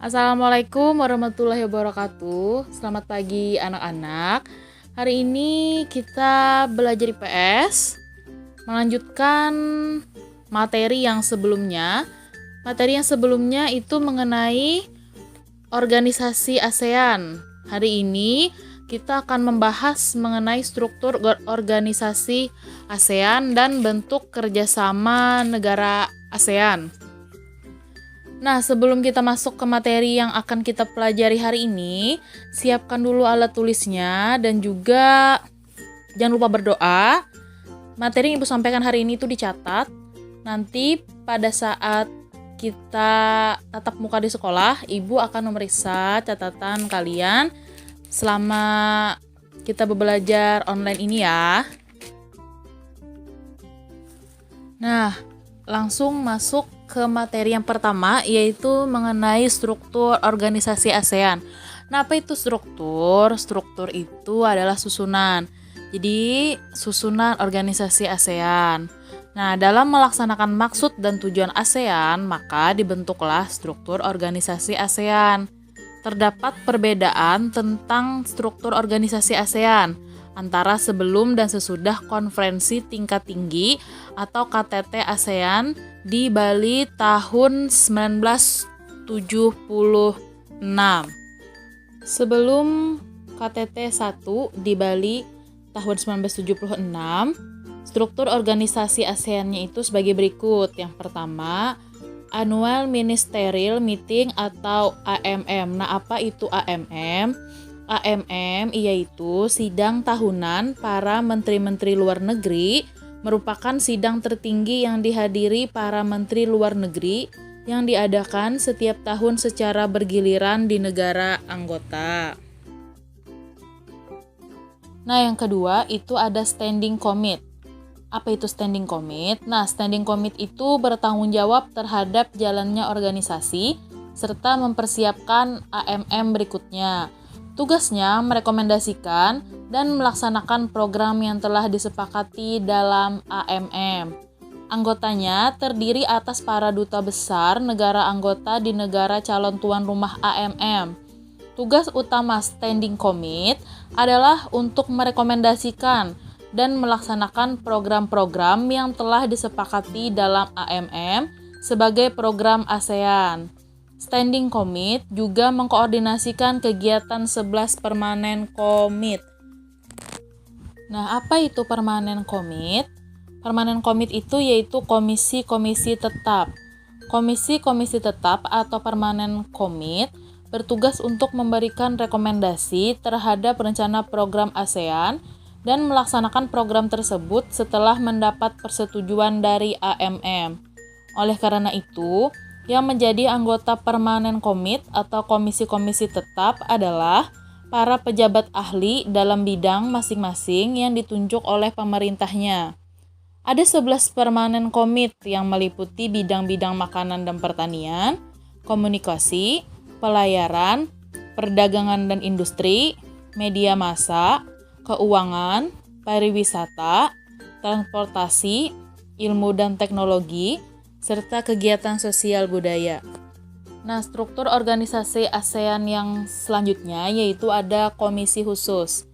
Assalamualaikum warahmatullahi wabarakatuh. Selamat pagi anak-anak. Hari ini kita belajar IPS, melanjutkan materi yang sebelumnya. Materi yang sebelumnya itu mengenai organisasi ASEAN. Hari ini kita akan membahas mengenai struktur organisasi ASEAN dan bentuk kerjasama negara ASEAN. Nah, sebelum kita masuk ke materi yang akan kita pelajari hari ini, siapkan dulu alat tulisnya dan juga jangan lupa berdoa. Materi yang Ibu sampaikan hari ini itu dicatat. Nanti pada saat kita tatap muka di sekolah, Ibu akan memeriksa catatan kalian selama kita belajar online ini ya. Nah, langsung masuk ke materi yang pertama, yaitu mengenai struktur organisasi ASEAN. Nah, apa itu struktur? Struktur itu adalah susunan. Jadi, susunan organisasi ASEAN. Nah, dalam melaksanakan maksud dan tujuan ASEAN, maka dibentuklah struktur organisasi ASEAN. Terdapat perbedaan tentang struktur organisasi ASEAN antara sebelum dan sesudah konferensi tingkat tinggi atau KTT ASEAN di Bali tahun 1976. Sebelum KTT 1 di Bali tahun 1976, struktur organisasi ASEAN-nya itu sebagai berikut. Yang pertama, Annual Ministerial Meeting atau AMM. Nah, apa itu AMM? AMM yaitu sidang tahunan para menteri-menteri luar negeri, merupakan sidang tertinggi yang dihadiri para menteri luar negeri yang diadakan setiap tahun secara bergiliran di negara anggota. Nah, yang kedua itu ada Standing Commit. Apa itu Standing Commit? Nah, Standing Commit itu bertanggung jawab terhadap jalannya organisasi serta mempersiapkan AMM berikutnya. Tugasnya merekomendasikan dan melaksanakan program yang telah disepakati dalam AMM. Anggotanya terdiri atas para duta besar negara anggota di negara calon tuan rumah AMM. Tugas utama Standing Commit adalah untuk merekomendasikan dan melaksanakan program-program yang telah disepakati dalam AMM sebagai program ASEAN. Standing Commit juga mengkoordinasikan kegiatan 11 Permanent Commit. Nah, apa itu Permanent Commit? Permanent Commit itu yaitu komisi-komisi tetap. Komisi-komisi tetap atau Permanent Commit bertugas untuk memberikan rekomendasi terhadap rencana program ASEAN dan melaksanakan program tersebut setelah mendapat persetujuan dari AMM. Oleh karena itu, yang menjadi anggota Permanent Commit atau komisi-komisi tetap adalah para pejabat ahli dalam bidang masing-masing yang ditunjuk oleh pemerintahnya. Ada 11 Permanent Commit yang meliputi bidang-bidang makanan dan pertanian, komunikasi, pelayaran, perdagangan dan industri, media massa, keuangan, pariwisata, transportasi, ilmu dan teknologi, serta kegiatan sosial budaya. Nah, struktur organisasi ASEAN yang selanjutnya yaitu ada komisi khusus.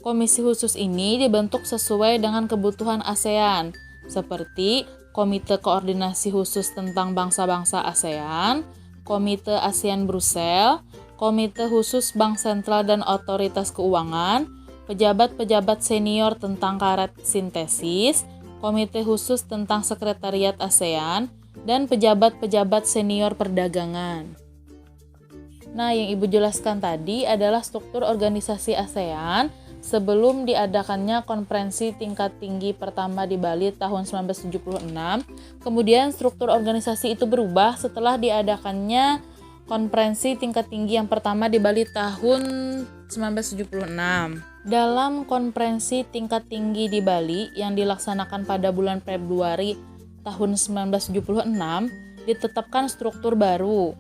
Komisi khusus ini dibentuk sesuai dengan kebutuhan ASEAN, seperti Komite Koordinasi Khusus tentang Bangsa-Bangsa ASEAN, Komite ASEAN Brussels, Komite Khusus Bank Sentral dan Otoritas Keuangan, pejabat-pejabat senior tentang karet sintesis, Komite Khusus tentang Sekretariat ASEAN, dan pejabat-pejabat senior perdagangan. Nah, yang Ibu jelaskan tadi adalah struktur organisasi ASEAN sebelum diadakannya konferensi tingkat tinggi pertama di Bali tahun 1976. Kemudian struktur organisasi itu berubah setelah diadakannya konferensi tingkat tinggi yang pertama di Bali tahun 1976. Dalam konferensi tingkat tinggi di Bali yang dilaksanakan pada bulan Februari tahun 1976, ditetapkan struktur baru.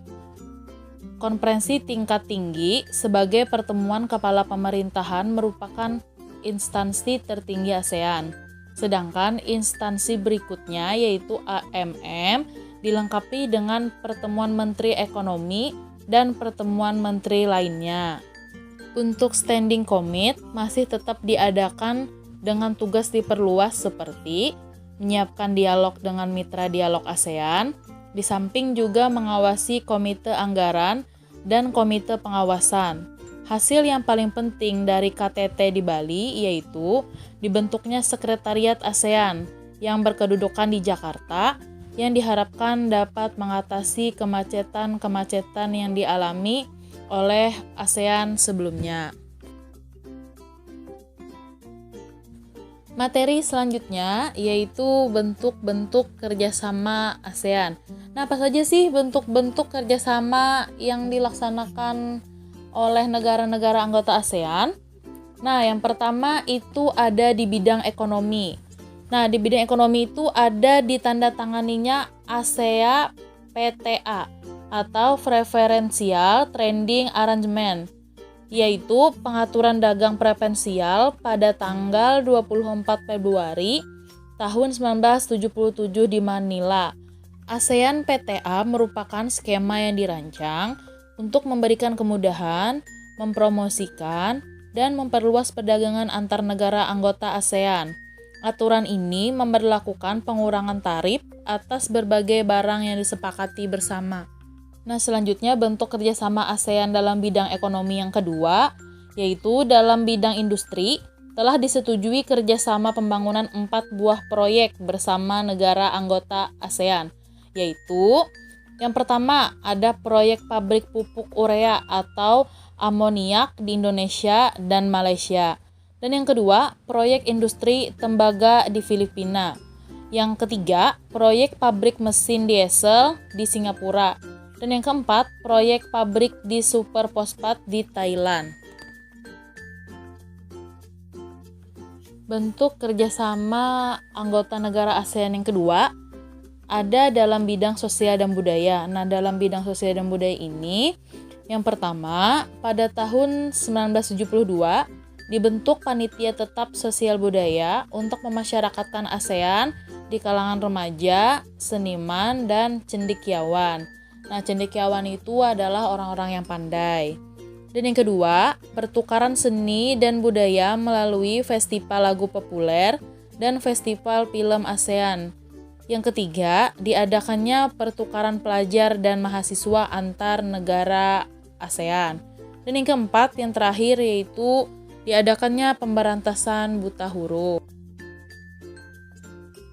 Konferensi tingkat tinggi sebagai pertemuan kepala pemerintahan merupakan instansi tertinggi ASEAN. Sedangkan instansi berikutnya yaitu AMM dilengkapi dengan pertemuan Menteri Ekonomi dan pertemuan menteri lainnya. Untuk standing commit masih tetap diadakan dengan tugas diperluas seperti menyiapkan dialog dengan mitra dialog ASEAN, di samping juga mengawasi komite anggaran dan komite pengawasan. Hasil yang paling penting dari KTT di Bali yaitu dibentuknya Sekretariat ASEAN yang berkedudukan di Jakarta yang diharapkan dapat mengatasi kemacetan-kemacetan yang dialami oleh ASEAN sebelumnya. Materi selanjutnya yaitu bentuk-bentuk kerjasama ASEAN. Nah, apa saja sih bentuk-bentuk kerjasama yang dilaksanakan oleh negara-negara anggota ASEAN? Nah, yang pertama itu ada di bidang ekonomi. Nah, di bidang ekonomi itu ada ditandatanganinya ASEA PTA atau Preferential Trading Arrangement, yaitu pengaturan dagang preferensial pada tanggal 24 Februari tahun 1977 di Manila. ASEAN PTA merupakan skema yang dirancang untuk memberikan kemudahan, mempromosikan, dan memperluas perdagangan antar negara anggota ASEAN. Aturan ini memberlakukan pengurangan tarif atas berbagai barang yang disepakati bersama. Nah, selanjutnya bentuk kerjasama ASEAN dalam bidang ekonomi yang kedua, yaitu dalam bidang industri, telah disetujui kerjasama pembangunan 4 buah proyek bersama negara anggota ASEAN, yaitu yang pertama ada proyek pabrik pupuk urea atau amoniak di Indonesia dan Malaysia. Dan yang kedua, proyek industri tembaga di Filipina. Yang ketiga, proyek pabrik mesin diesel di Singapura. Dan yang keempat, proyek pabrik di super fosfat di Thailand. Bentuk kerjasama anggota negara ASEAN yang kedua ada dalam bidang sosial dan budaya. Nah, dalam bidang sosial dan budaya ini, yang pertama, pada tahun 1972, dibentuk Panitia Tetap Sosial Budaya untuk memasyarakatkan ASEAN di kalangan remaja, seniman, dan cendekiawan. Nah, cendekiawan itu adalah orang-orang yang pandai. Dan yang kedua, pertukaran seni dan budaya melalui festival lagu populer dan festival film ASEAN. Yang ketiga, diadakannya pertukaran pelajar dan mahasiswa antar negara ASEAN. Dan yang keempat, yang terakhir yaitu diadakannya pemberantasan buta huruf.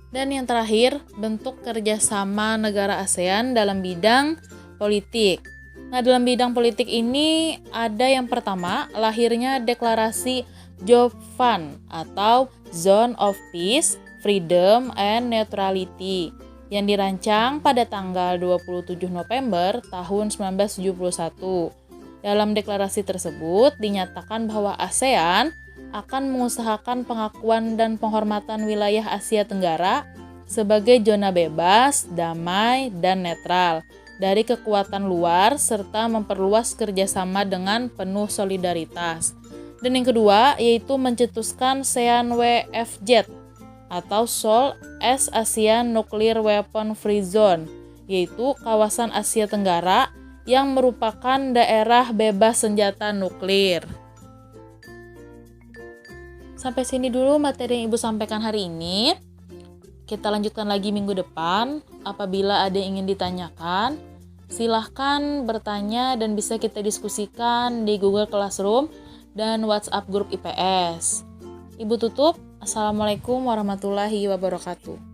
Dan yang terakhir, bentuk kerjasama negara ASEAN dalam bidang politik. Nah, dalam bidang politik ini ada yang pertama, lahirnya deklarasi Jovan atau Zone of Peace, Freedom, and Neutrality yang dirancang pada tanggal 27 November tahun 1971. Dalam deklarasi tersebut dinyatakan bahwa ASEAN akan mengusahakan pengakuan dan penghormatan wilayah Asia Tenggara sebagai zona bebas, damai, dan netral dari kekuatan luar serta memperluas kerjasama dengan penuh solidaritas. Dan yang kedua yaitu mencetuskan SEAN WFZ atau Seoul as ASEAN Nuclear Weapon Free Zone, yaitu kawasan Asia Tenggara yang merupakan daerah bebas senjata nuklir. Sampai sini dulu materi yang Ibu sampaikan hari ini. Kita lanjutkan lagi minggu depan. Apabila ada yang ingin ditanyakan, silahkan bertanya dan bisa kita diskusikan di Google Classroom dan WhatsApp grup IPS. Ibu tutup. Assalamualaikum warahmatullahi wabarakatuh.